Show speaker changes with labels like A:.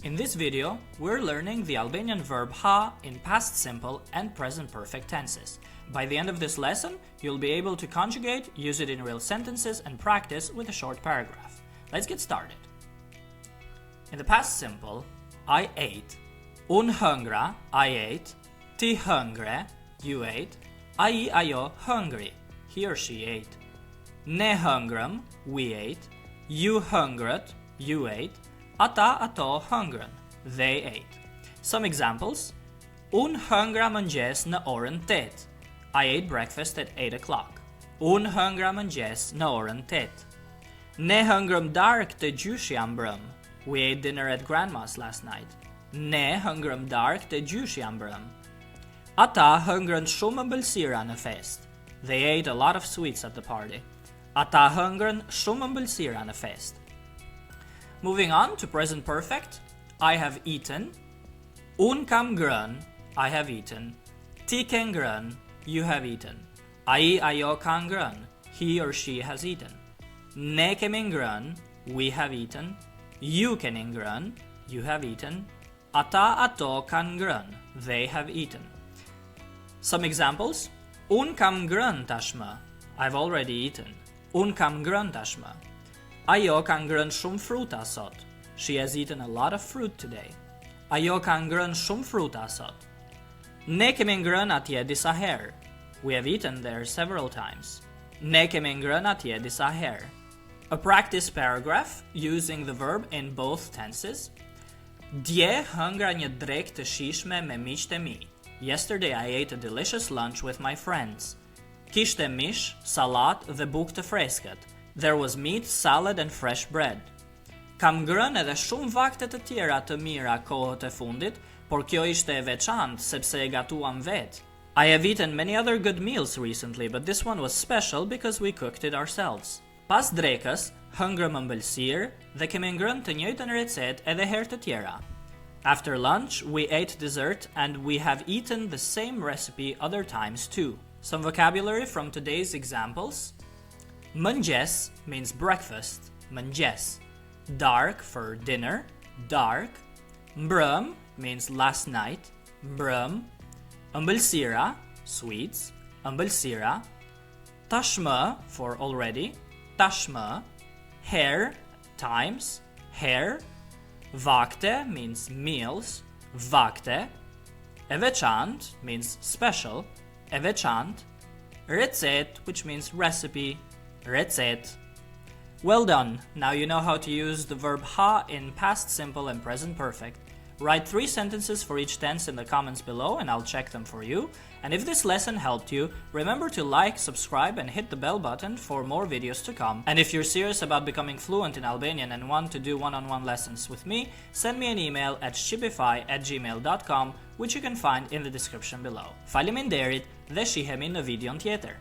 A: In this video, we're learning the Albanian verb ha in past simple and present perfect tenses. By the end of this lesson, you'll be able to conjugate, use it in real sentences, and practice with a short paragraph. Let's get started. In the past simple, I ate. Un hëngra, I ate. Ti hëngre, you ate. Ai ajo hungry, he or she ate. Ne hëngrëm, we ate. Ju hëngrët, you ate. Ata ato hëngrën, they ate. Some examples. Unë hëngra mëngjes në orën 8. I ate breakfast at 8 o'clock. Unë hëngra mëngjes në orën 8. Ne hëngrëm darkë të gjyshja mbrëm. We ate dinner at grandma's last night. Ne hëngrëm darkë të gjyshja mbrëm. Ata hëngrën shumë ëmbëlsira në fest. They ate a lot of sweets at the party. Ata hëngrën shumë ëmbëlsira në fest. Moving on to present perfect, I have eaten. Un kam ngrën, I have eaten. Ti ke ngrën, you have eaten. Ai ajo ka ngrën, he or she has eaten. Ne kemi ngrën, we have eaten. Ju keni ngrën, you have eaten. Ata ato kanë ngrën, they have eaten. Some examples. Un kam ngrën tashmë, I've already eaten. Un kam ngrën tashmë. Ajo ka ngrën shumë fruta sot. She has eaten a lot of fruit today. Ajo ka ngrën shumë fruta sot. Ne kemi ngrën atje disa herë. We have eaten there several times. Ne kemi ngrën atje disa herë. A practice paragraph using the verb in both tenses. Dje hëngra një drekë të shijshme me miqtë e mi. Yesterday I ate a delicious lunch with my friends. Kishte mish, sallat dhe bukë të freskët. There was meat, salad and fresh bread. Kam ngrënë edhe shumë vakte të tjera të mira kohët e fundit, por kjo ishte e veçantë sepse e gatuam vetë. I have eaten many other good meals recently, but this one was special because we cooked it ourselves. Pas drekës, hëngrëm ëmbëlsirë dhe kemi ngrënë të njëjtën recet edhe herë të tjera. After lunch, we ate dessert and we have eaten the same recipe other times too. Some vocabulary from today's examples. Mëngjes means breakfast, mëngjes. Dark for dinner, dark. Mbrëm means last night, mbrëm. Ëmbëlsira, sweets, ëmbëlsira. Tashmë for already, tashmë. Herë, times, herë. Vakte means meals, vakte. E veçantë means special, e veçantë. Recet, which means recipe, recet. Well done! Now you know how to use the verb ha in past simple and present perfect. Write 3 sentences for each tense in the comments below and I'll check them for you. And if this lesson helped you, remember to like, subscribe and hit the bell button for more videos to come. And if you're serious about becoming fluent in Albanian and want to do one-on-one lessons with me, send me an email at shqipify@gmail.com, which you can find in the description below. Faleminderit dhe shihemi në videon tjetër.